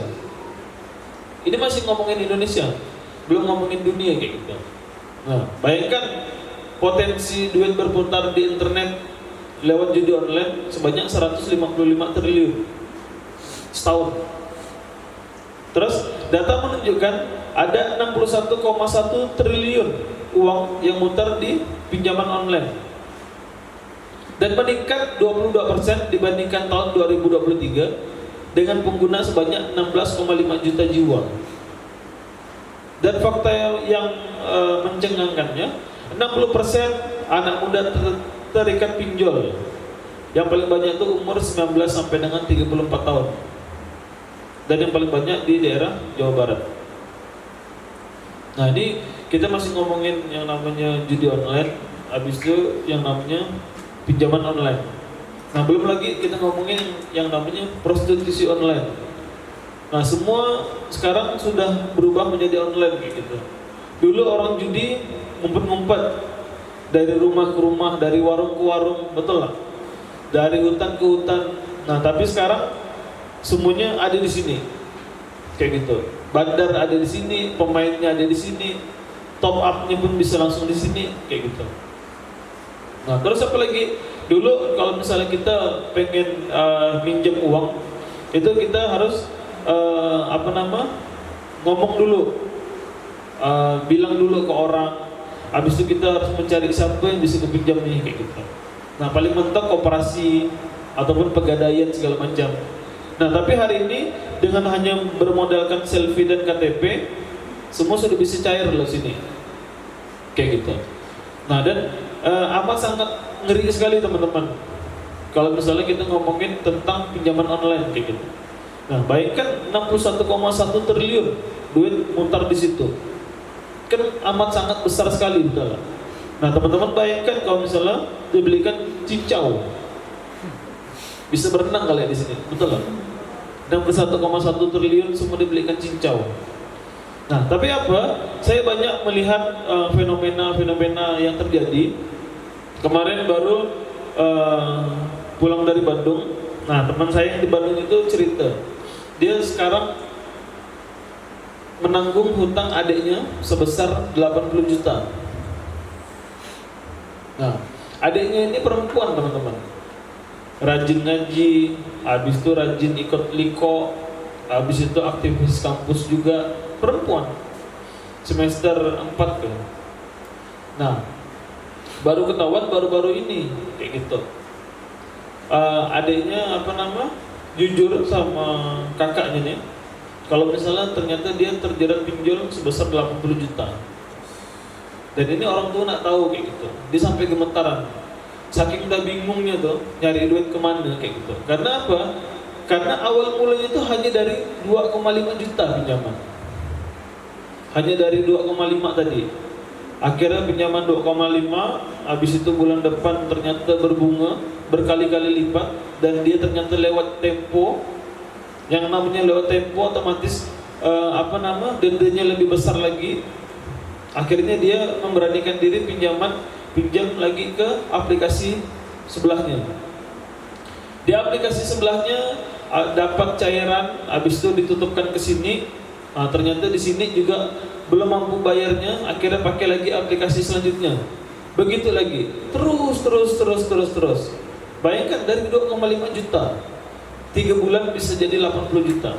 Ini masih ngomongin Indonesia, belum ngomongin dunia kayak gitu. Nah, bayangkan potensi duit berputar di internet lewat judi online sebanyak 155 triliun setahun. Terus data menunjukkan ada 61,1 triliun uang yang mutar di pinjaman online, dan meningkat 22% dibandingkan tahun 2023. dengan pengguna sebanyak 16,5 juta jiwa. Dan fakta yang mencengangkannya, 60% anak muda terikat pinjol. Yang paling banyak itu umur 19 sampai dengan 34 tahun. Dan yang paling banyak di daerah Jawa Barat. Nah, ini kita masih ngomongin yang namanya judi online, habis itu yang namanya pinjaman online. Nah, belum lagi kita ngomongin yang namanya prostitusi online. Nah, semua sekarang sudah berubah menjadi online kayak gitu. Dulu orang judi ngumpet-ngumpet dari rumah ke rumah, dari warung ke warung, betul lah. Dari hutan ke hutan. Nah, tapi sekarang semuanya ada di sini. Kayak gitu. Bandar ada di sini, pemainnya ada di sini, top up-nya pun bisa langsung di sini, kayak gitu. Nah, terus apa lagi? Dulu kalau misalnya kita pengen minjem uang, itu kita harus ngomong dulu, bilang dulu ke orang. Habis itu kita harus mencari siapa yang bisa kepinjam nih, kayak gitu. Nah, paling mentok koperasi ataupun pegadaian segala macam. Nah, tapi hari ini dengan hanya bermodalkan selfie dan KTP, semua sudah bisa cair loh sini, kayak gitu. Nah, dan amat sangat ngeri sekali teman-teman. Kalau misalnya kita ngomongin tentang pinjaman online kayak gitu. Nah, bayangkan 61,1 triliun duit mutar di situ. Kan amat sangat besar sekali, betul. Nah, teman-teman bayangkan kalau misalnya dibelikan cincau, bisa berenang kali ya di sini, betul lah. 61,1 triliun semua dibelikan cincau. Nah, tapi apa? Saya banyak melihat fenomena-fenomena yang terjadi. Kemarin baru pulang dari Bandung. Nah, teman saya yang di Bandung itu cerita, dia sekarang menanggung hutang adiknya sebesar 80 juta. Nah, adiknya ini perempuan teman-teman, rajin ngaji, habis itu rajin ikut liko, habis itu aktivis kampus juga, perempuan, semester 4 kan. Nah, baru ketahuan baru-baru ini kayak gitu. Adiknya jujur sama kakaknya nih, kalau misalnya ternyata dia terjerat pinjol sebesar 80 juta. Dan ini orang tua nak tahu kayak gitu, dia sampai gemetaran. Saking udah bingungnya tuh nyari duit kemana kayak gitu. Karena apa? Karena awal mulanya itu hanya dari 2,5 juta pinjaman. Hanya dari 2,5 tadi. Akhirnya pinjaman 2,5, habis itu bulan depan ternyata berbunga berkali-kali lipat, dan dia ternyata lewat tempo. Yang namanya lewat tempo otomatis dendanya lebih besar lagi. Akhirnya dia memberanikan diri pinjam lagi ke aplikasi sebelahnya. Di aplikasi sebelahnya dapat cairan, habis itu ditutupkan ke sini. Nah, ternyata di sini juga belum mampu bayarnya, akhirnya pakai lagi aplikasi selanjutnya. Begitu lagi, terus. Bayangkan dari 2,5 juta, 3 bulan bisa jadi 80 juta.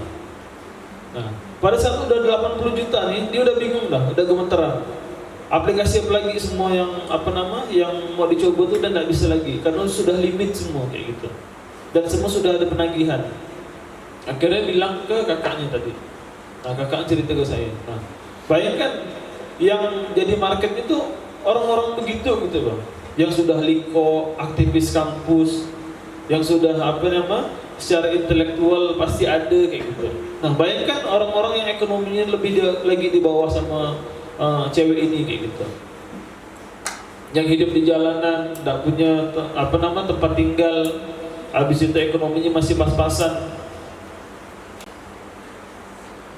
Nah, pada saat udah 80 juta nih, dia udah bingung dah, udah gemeteran. Aplikasi apa lagi semua yang yang mau dicoba tuh udah nggak bisa lagi, karena sudah limit semua kayak gitu. Dan semua sudah ada penagihan. Akhirnya bilang ke kakaknya tadi. Nah, kakak cerita ke saya. Nah, bayangkan yang jadi market itu orang-orang begitu gitu bang, yang sudah liko, aktivis kampus, yang sudah secara intelektual pasti ada kayak gitu. Nah, bayangkan orang-orang yang ekonominya lebih lagi di bawah sama cewek ini kayak gitu, yang hidup di jalanan, tidak punya tempat tinggal, habis itu ekonominya masih pas-pasan.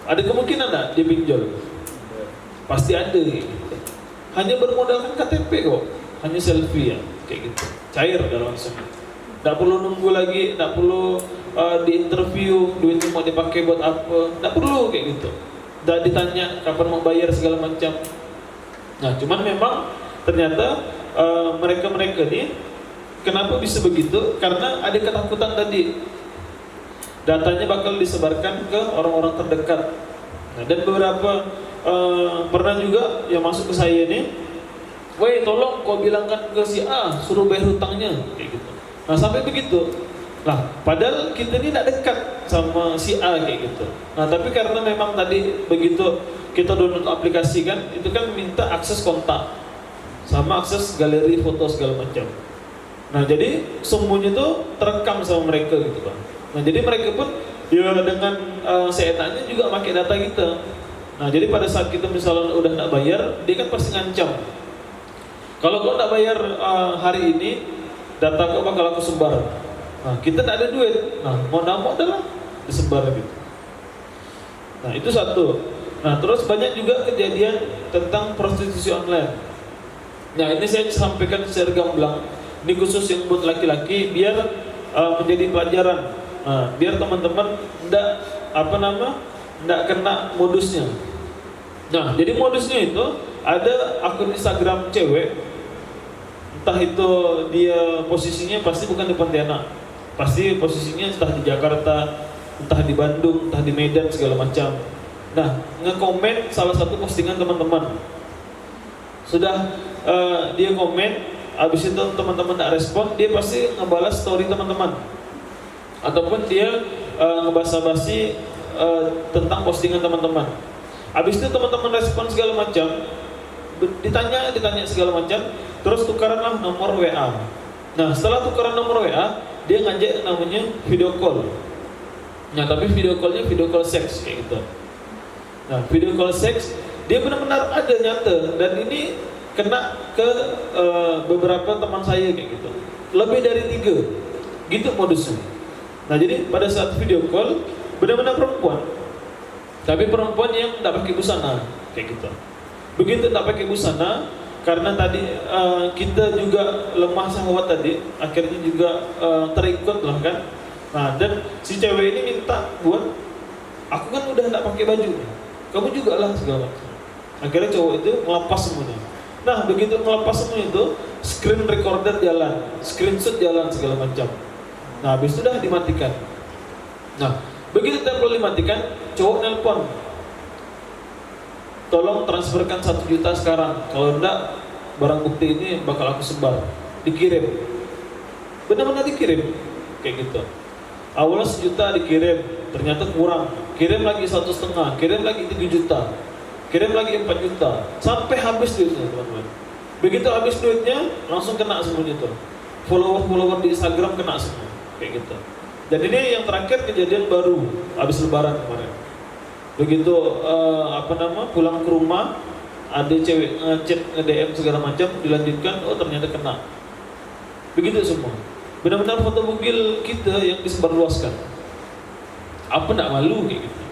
Ada kemungkinan nggak dia pinjol? Pasti ada gitu. Hanya bermodalkan KTP kok, hanya selfie ya, kayak gitu, cair dah langsung. Tidak perlu nunggu lagi, tidak perlu diinterview, duitnya mau dipakai buat apa, tidak perlu kayak gitu. Tidak ditanya kapan mau bayar segala macam. Nah, cuman memang ternyata mereka ini kenapa bisa begitu? Karena ada ketakutan tadi. Datanya bakal disebarkan ke orang-orang terdekat. Nah, dan beberapa pernah juga yang masuk ke saya nih, "Woi, tolong kau bilangkan ke si A suruh bayar hutangnya," kayak gitu. Nah, sampai begitu. Nah, padahal kita ini tidak dekat sama si A kayak gitu. Nah, tapi karena memang tadi begitu kita download aplikasi kan, itu kan minta akses kontak sama akses galeri foto segala macam. Nah, jadi semuanya tuh terekam sama mereka gitu Bang. Nah, jadi mereka pun ya dengan seenaknya juga pakai data kita. Nah, jadi pada saat kita misalnya udah tidak bayar, dia kan pasti ngancam. Kalau kau tidak bayar hari ini, data kau bakal aku sebar. Nah, kita tidak ada duit. Nah, mau adalah disebar gitu. Nah, itu satu. Nah, terus banyak juga kejadian tentang prostitusi online. Nah, ini saya sampaikan secara gamblang. Ini khusus yang buat laki-laki biar menjadi pelajaran. Nah, biar teman-teman tidak kena modusnya. Nah, jadi modusnya itu ada akun Instagram cewek, entah itu dia posisinya pasti bukan di Pontianak, pasti posisinya entah di Jakarta, entah di Bandung, entah di Medan segala macam. Nah, nge-komen salah satu postingan teman-teman. Sudah dia komen, habis itu teman-teman tidak respon, dia pasti ngebalas story teman-teman, ataupun dia ngebasa-basi tentang postingan teman-teman. Habis itu teman-teman respon segala macam, ditanya segala macam, terus tukaranlah nomor WA. Nah, setelah tukaran nomor WA, dia ngajak namanya video call. Nah, tapi video callnya video call seks kayak gitu. Nah, video call seks dia benar-benar ada nyata, dan ini kena ke beberapa teman saya kayak gitu. Lebih dari 3 gitu modusnya. Nah, jadi pada saat video call benar-benar perempuan, tapi perempuan yang tidak pakai busana kayak gitu. Begitu tidak pakai busana, karena tadi kita juga lemah syahwat tadi, akhirnya juga terikut lah kan. Nah, dan si cewek ini minta buat, aku kan udah tidak pakai baju, kamu juga lah segala macam. Akhirnya cowok itu melepas semuanya. Nah, begitu melepas semuanya itu, screen recorder jalan, screenshot jalan segala macam. Nah, habis itu dah dimatikan. Nah, begitu telepon dimatikan, cowok nelpon, tolong transferkan 1 juta sekarang, kalau enggak barang bukti ini bakal aku sebar. Dikirim, benar-benar dikirim kayak gitu. Awalnya 1 juta dikirim, ternyata kurang, kirim lagi 1,5, kirim lagi 3 juta, kirim lagi 4 juta, sampai habis duitnya teman-teman. Begitu habis duitnya, langsung kena semuanya tuh. Follower di Instagram kena semua kayak gitu. Dan ini yang terakhir kejadian baru habis lebaran kemarin. Begitu pulang ke rumah, ada cewek ngechat, nge-DM segala macam, dilanjutkan, oh ternyata kena. Begitu semua. Benar-benar foto bugil kita yang disebarluaskan. Apa enggak malu kayak gitu.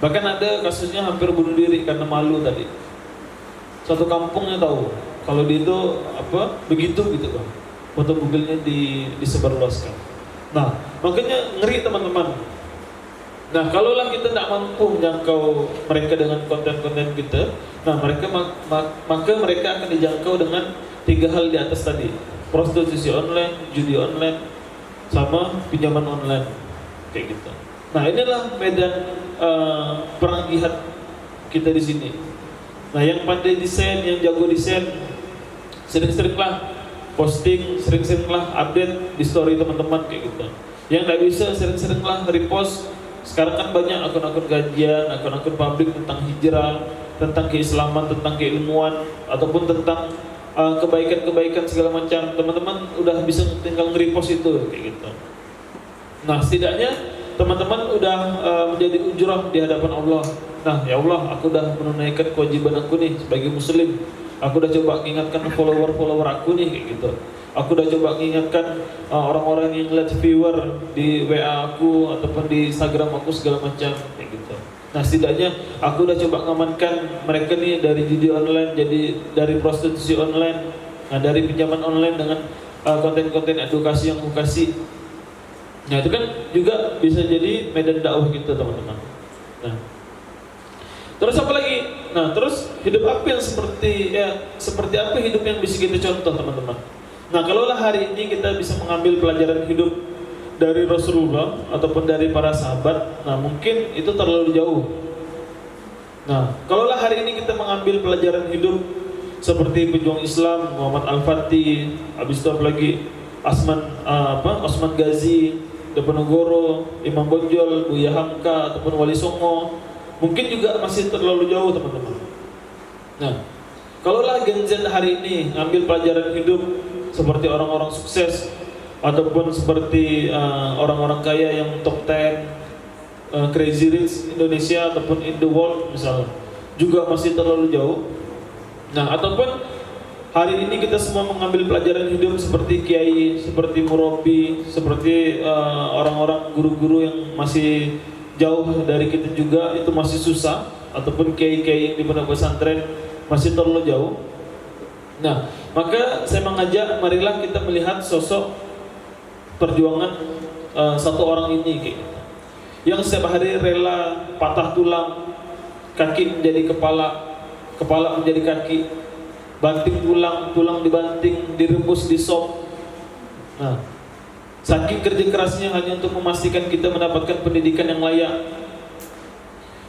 Bahkan ada kasusnya hampir bunuh diri karena malu tadi. Satu kampungnya tahu kalau dia itu begitu gitu Bang. Foto bugilnya disebarluaskan. Nah, makanya ngeri teman-teman. Nah, kalaulah kita tidak mampu menjangkau mereka dengan konten-konten kita, nah maka mereka akan dijangkau dengan 3 hal di atas tadi: prostitusi online, judi online, sama pinjaman online kayak gitu. Nah, inilah medan perang jihad kita di sini. Nah, yang pandai desain, yang jago desain, sering-seringlah posting, sering-seringlah update di story teman-teman kayak gitu. Yang tidak bisa, sering-seringlah repost. Sekarang kan banyak akun-akun kajian, akun-akun publik tentang hijrah, tentang keislaman, tentang keilmuan, ataupun tentang kebaikan-kebaikan segala macam. Teman-teman udah bisa tinggal nge-repost itu kayak gitu. Nah, setidaknya teman-teman udah menjadi ujrah di hadapan Allah. Nah, ya Allah, aku udah menunaikan kewajiban aku nih sebagai muslim. Aku udah coba ingatkan follower aku nih kayak gitu. Aku udah coba mengingatkan orang-orang yang lihat viewer di WA aku ataupun di Instagram aku segala macam kayak gitu. Nah, setidaknya aku udah coba ngamankan mereka nih dari judi online, jadi dari prostitusi online, nah dari pinjaman online dengan konten-konten edukasi yang aku kasih. Nah, itu kan juga bisa jadi medan dakwah kita teman-teman. Nah, terus apa lagi? Nah, terus hidup apa yang seperti apa hidup yang bisa kita contoh teman-teman? Nah, kalaulah hari ini kita bisa mengambil pelajaran hidup dari Rasulullah ataupun dari para sahabat, nah mungkin itu terlalu jauh. Nah, kalaulah hari ini kita mengambil pelajaran hidup seperti pejuang Islam Muhammad Al-Fatih, habis itu lagi Osman Ghazi, Diponegoro, Imam Bonjol, Buya Hamka ataupun Wali Songo, mungkin juga masih terlalu jauh teman-teman. Nah, kalaulah Gen Z hari ini ambil pelajaran hidup seperti orang-orang sukses ataupun seperti orang-orang kaya yang top 10 Crazy Rich Indonesia ataupun in the world misalnya, juga masih terlalu jauh. Nah, ataupun hari ini kita semua mengambil pelajaran hidup seperti kiai, seperti murabi, seperti orang-orang guru-guru yang masih jauh dari kita juga, itu masih susah, ataupun kiai-kiai yang di pondok pesantren masih terlalu jauh. Nah, maka saya mengajak, marilah kita melihat sosok perjuangan satu orang ini kayak gitu, yang setiap hari rela patah tulang, kaki menjadi kepala, kepala menjadi kaki, banting tulang, tulang dibanting, direbus di sop. Nah, saking kerja kerasnya hanya untuk memastikan kita mendapatkan pendidikan yang layak,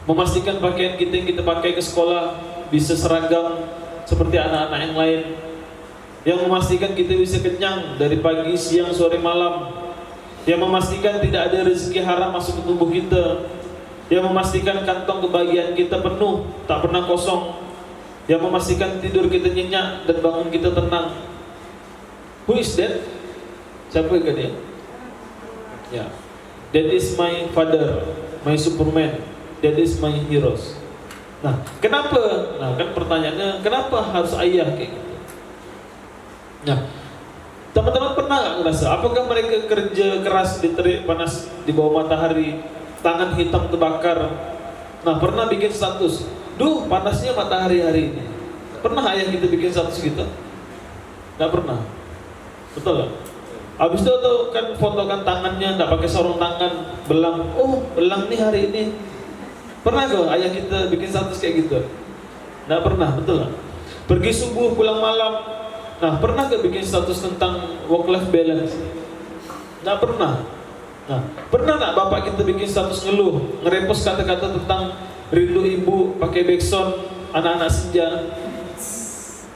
memastikan pakaian kita yang kita pakai ke sekolah bisa seragam seperti anak-anak yang lain, yang memastikan kita bisa kenyang dari pagi, siang, sore, malam, yang memastikan tidak ada rezeki haram masuk ke tubuh kita, yang memastikan kantong kebahagiaan kita penuh, tak pernah kosong, yang memastikan tidur kita nyenyak dan bangun kita tenang. Who is that? Siapa ke dia? Ya, that is my father, my Superman, that is my heroes. Nah, kenapa? Nah, kan pertanyaannya, kenapa harus ayah kayak gitu? Nah, teman-teman pernah nggak ngerasa, apakah mereka kerja keras di terik panas di bawah matahari, tangan hitam terbakar? Nah, pernah bikin status, duh panasnya matahari hari ini. Pernah ayah kita bikin status gitu? Nggak pernah. Betul nggak? Habis itu tuh kan fotokan tangannya, nggak pakai sarung tangan, belang. Oh, belang nih hari ini. Pernah gak ayah kita bikin status kayak gitu? Nggak pernah, betul nggak? Pergi subuh pulang malam. Nah, pernah gak bikin status tentang work-life balance? Nggak pernah. Nah, pernah nggak bapak kita bikin status ngeluh, nge-repost kata-kata tentang rindu ibu, pakai backsound, anak-anak senja?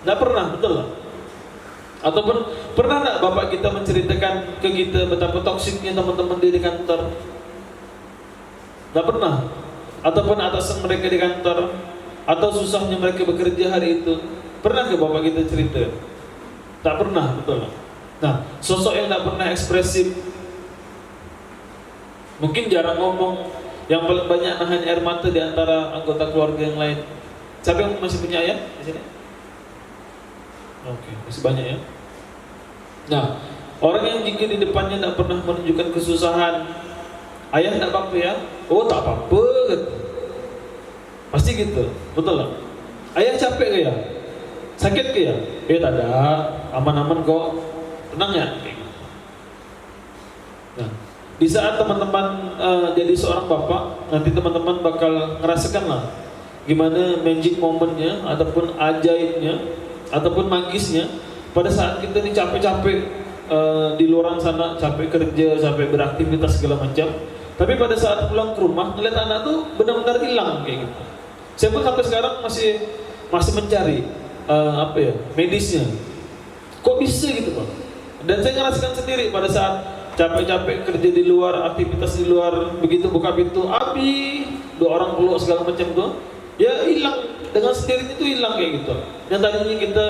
Nggak pernah, betul nggak? Ataupun pernah nggak bapak kita menceritakan ke kita betapa toksiknya teman-teman di kantor? Nggak pernah. Ataupun atasan mereka di kantor, atau susahnya mereka bekerja hari itu, pernah nggak bapak kita cerita? Tak pernah, betul nggak? Nah, sosok yang nggak pernah ekspresif, mungkin jarang ngomong, yang paling banyak nahan air mata di antara anggota keluarga yang lain. Siapa yang masih punya ayah di sini? Oke, masih banyak ya. Nah, orang yang jika di depannya tidak pernah menunjukkan kesusahan, ayah tidak apa-apa ya? Oh, tak apa-apa. Pasti gitu, betul lah. Ayah capek ke ya? Sakit ke ya? Tak ada, aman-aman kok, tenang ya. Nah, di saat teman-teman jadi seorang bapak, nanti teman-teman bakal ngerasakan lah gimana magic momennya, ataupun ajaibnya, ataupun magisnya pada saat kita ini capek-capek di luar sana, capek kerja, capek beraktivitas segala macam. Tapi pada saat pulang ke rumah, ngeliat anak tuh benar-benar hilang kayak gitu. Saya pun sampai sekarang masih mencari medisnya. Kok bisa gitu Pak? Dan saya ngerasakan sendiri pada saat capek-capek kerja di luar, aktivitas di luar, begitu buka pintu, api, 2 orang peluk segala macam tuh, ya hilang dengan sendirinya itu hilang kayak gitu. Yang tadinya kita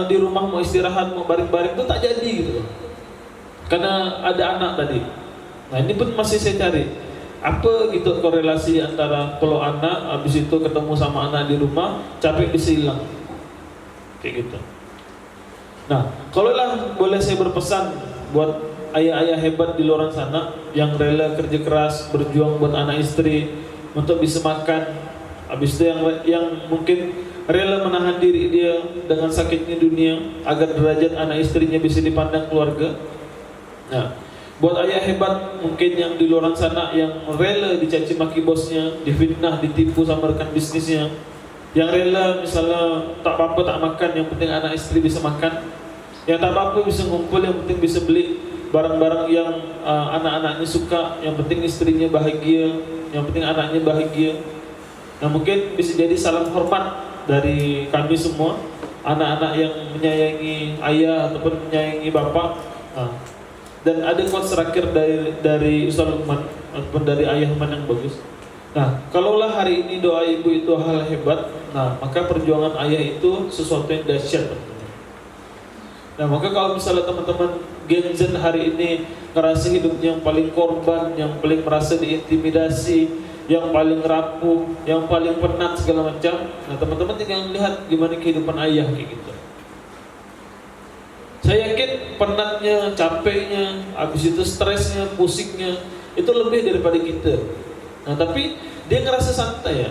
di rumah mau istirahat, mau baring-baring itu tak jadi gitu, karena ada anak tadi. Nah, ini pun masih saya cari apa gitu korelasi antara peluk anak, habis itu ketemu sama anak di rumah, capek bisa hilang kayak gitu. Nah, kalaulah boleh saya berpesan buat ayah-ayah hebat di luar sana yang rela kerja keras, berjuang buat anak istri untuk bisa makan, habis itu yang mungkin rela menahan diri dia dengan sakitnya dunia agar derajat anak istrinya bisa dipandang keluarga. Nah, buat ayah hebat mungkin yang di luar sana yang rela dicaci maki bosnya, difitnah, ditipu sama rekan bisnisnya, yang rela misalnya tak apa-apa tak makan, yang penting anak istri bisa makan, yang tak apa-apa bisa ngumpul, yang penting bisa beli barang-barang yang anak-anaknya suka, yang penting istrinya bahagia, yang penting anaknya bahagia. Nah, mungkin bisa jadi salam hormat dari kami semua, anak-anak yang menyayangi ayah ataupun menyayangi bapak. Nah, Dan ada quotes terakhir dari Ustaz Lukman ataupun dari Ayah Man yang bagus. Nah, kalaulah hari ini doa ibu itu hal hebat, nah maka perjuangan ayah itu sesuatu yang dahsyat. Nah, maka kalau misalnya teman-teman Gen Z hari ini ngerasa hidupnya yang paling korban, yang paling merasa diintimidasi, yang paling rapuh, yang paling penat segala macam, nah teman-teman tinggal lihat gimana kehidupan ayah kayak gitu. Saya yakin penatnya, capeknya, habis itu stresnya, pusingnya itu lebih daripada kita. Nah, tapi dia ngerasa santai ya.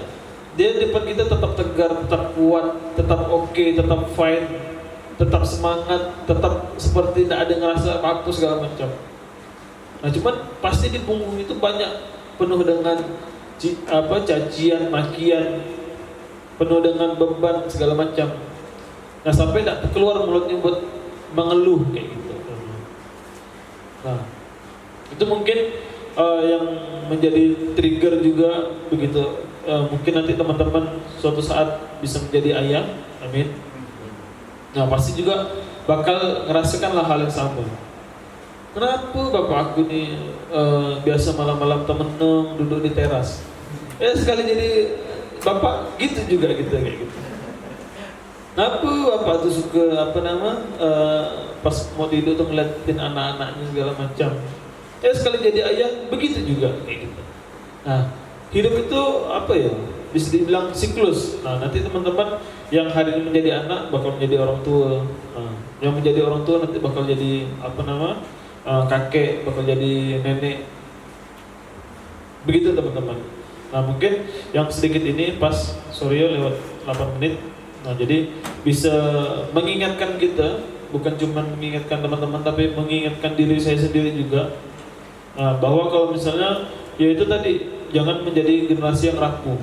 Dia di depan kita tetap tegar, tetap kuat, tetap oke, tetap fine, tetap semangat, tetap seperti tidak ada ngerasa apa-apa segala macam. Nah, cuman pasti di punggung itu banyak penuh dengan cacian, makian, penuh dengan beban segala macam. Nah, sampai tidak keluar mulutnya buat mengeluh kayak gitu. Nah, itu mungkin yang menjadi trigger juga begitu. Mungkin nanti teman-teman suatu saat bisa menjadi ayah, amin. Nah, pasti juga bakal ngerasakanlah hal yang sama. Kenapa bapak aku nih biasa malam-malam temeneng duduk di teras? Sekali jadi bapak gitu juga gitu kayak gitu. Kenapa bapak tuh suka pas mau tidur tuh ngeliatin anak-anaknya segala macam. Sekali jadi ayah begitu juga kayak gitu. Nah, hidup itu bisa dibilang siklus. Nah, nanti teman-teman yang hari ini menjadi anak bakal menjadi orang tua. Nah, yang menjadi orang tua nanti bakal jadi kakek, bakal jadi nenek. Begitu teman-teman. Nah, mungkin yang sedikit ini pas Suryo lewat 8 menit. Nah, jadi bisa mengingatkan kita, bukan cuma mengingatkan teman-teman tapi mengingatkan diri saya sendiri juga. Nah, bahwa kalau misalnya ya itu tadi, jangan menjadi generasi yang rapuh.